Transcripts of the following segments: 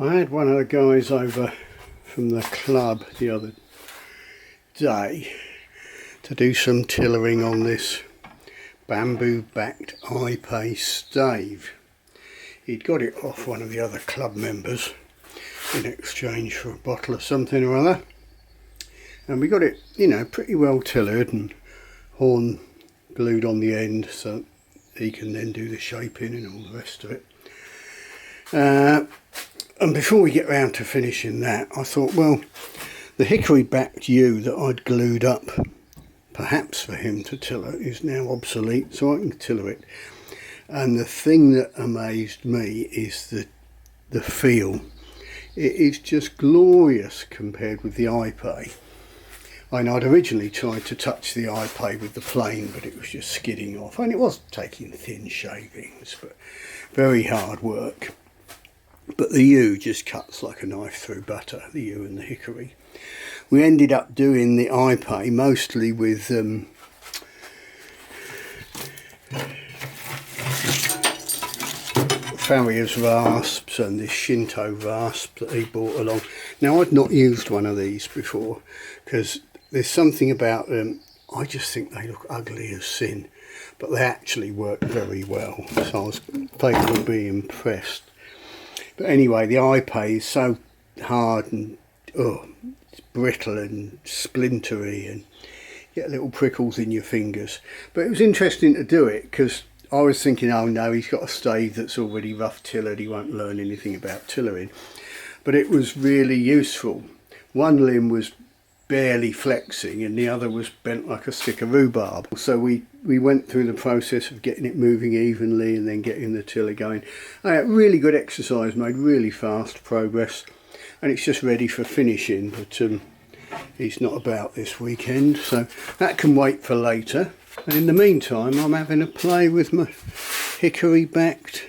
I had one of the guys over from the club the other day to do some tillering on this bamboo backed eye-pace stave. He'd got it off one of the other club members in exchange for a bottle of something or other, and we got it, you know, pretty well tillered and horn glued on the end so he can then do the shaping and all the rest of it. And before we get round to finishing that, I thought, well, the hickory backed yew that I'd glued up perhaps for him to tiller is now obsolete, so I can tiller it. And the thing that amazed me is the feel. It is just glorious compared with the iPay. I know I'd originally tried to touch the iPay with the plane, but it was just skidding off, and it was taking thin shavings, but very hard work. But the yew just cuts like a knife through butter, the yew and the hickory. We ended up doing the iPay mostly with farrier's rasps and this Shinto rasp that he brought along. Now, I'd not used one of these before because there's something about them, I just think they look ugly as sin, but they actually work very well, so I was able to be impressed. But anyway, the iPay is so hard and it's brittle and splintery, and you get little prickles in your fingers. But it was interesting to do it because I was thinking, oh no, he's got a stave that's already rough tillered, he won't learn anything about tillering. But it was really useful. One limb was barely flexing and the other was bent like a stick of rhubarb. So we went through the process of getting it moving evenly and then getting the tiller going. Really good exercise, made really fast progress, and it's just ready for finishing, but he's not about this weekend, so that can wait for later. And in the meantime, I'm having a play with my hickory backed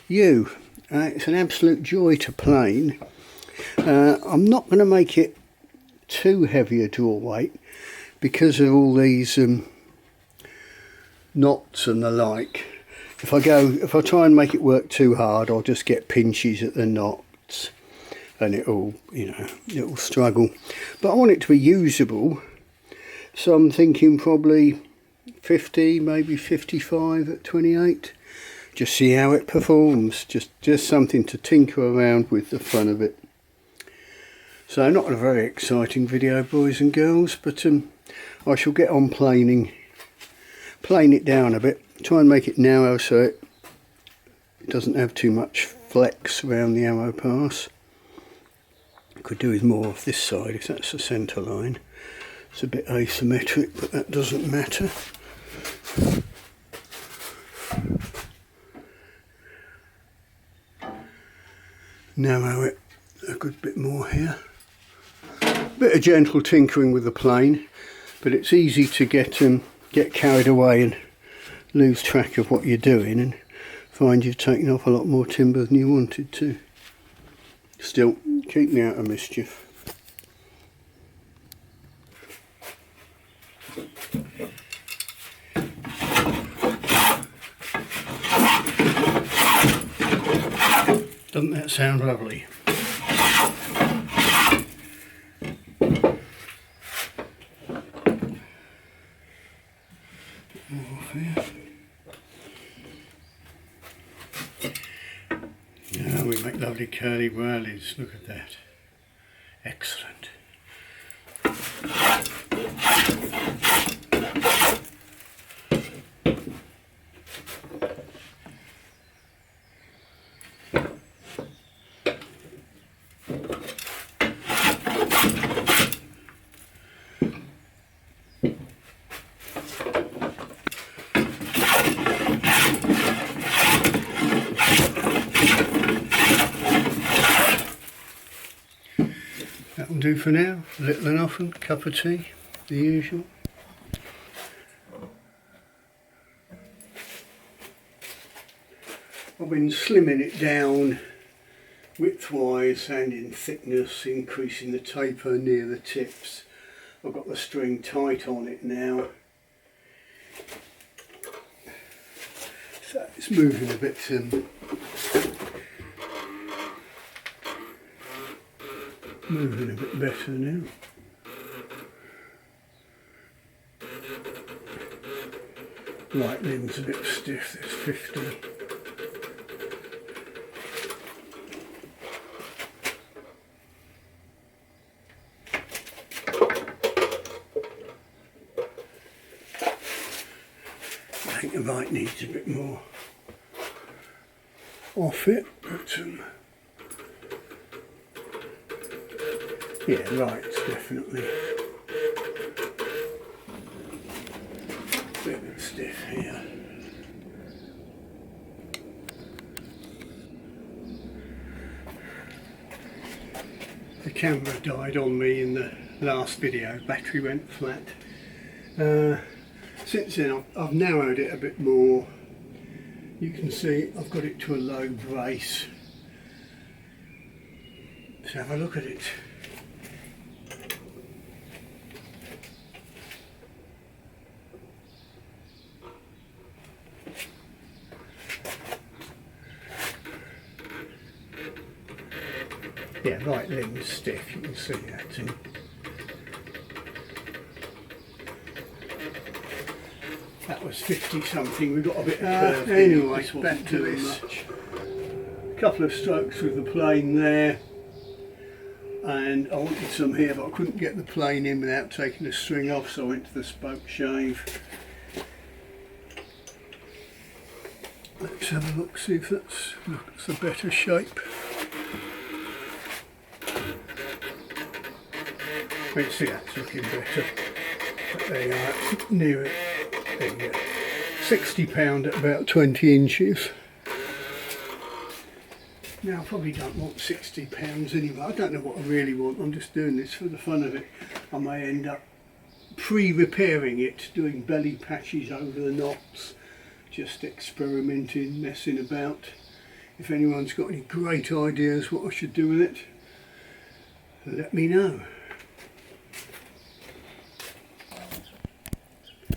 yew. It's an absolute joy to plane. I'm not going to make it too heavy a draw weight because of all these knots and the like. If I try and make it work too hard, I'll just get pinches at the knots and it'll struggle. But I want it to be usable, so I'm thinking probably 50, maybe 55 at 28. Just see how it performs. Just something to tinker around with the fun of it. So not a very exciting video, boys and girls, but I shall get on plane it down a bit, try and make it narrow so it doesn't have too much flex around the arrow pass. Could do with more of this side if that's the centre line. It's a bit asymmetric, but that doesn't matter. Narrow it a good bit more here. Bit of gentle tinkering with the plane, but it's easy to get carried away and lose track of what you're doing and find you've taken off a lot more timber than you wanted to. Still, keep me out of mischief. Doesn't that sound lovely? Yeah, we make lovely curly whirlies, look at that. Excellent. That'll do for now. Little and often, cup of tea, the usual. I've been slimming it down widthwise and in thickness, increasing the taper near the tips. I've got the string tight on it now. So it's moving a bit moving a bit better now. Right limb's a bit stiff, there's 50. I think the right needs a bit more off it, but yeah, right's definitely a bit stiff here. The camera died on me in the last video, battery went flat. Since then I've narrowed it a bit more. You can see I've got it to a low brace. Let's have a look at it. Yeah, right limb's stiff, you can see that. That was 50 something, we got a bit curved. Anyway, back to this. A couple of strokes with the plane there, and I wanted some here but I couldn't get the plane in without taking the string off, so I went to the spoke shave. Let's have a look, see if that's a better shape. You can see that's looking better. But there you are, near it. There you go. £60 at about 20 inches. Now I probably don't want £60 anyway. I don't know what I really want. I'm just doing this for the fun of it. I may end up pre-repairing it, doing belly patches over the knots, just experimenting, messing about. If anyone's got any great ideas what I should do with it, let me know.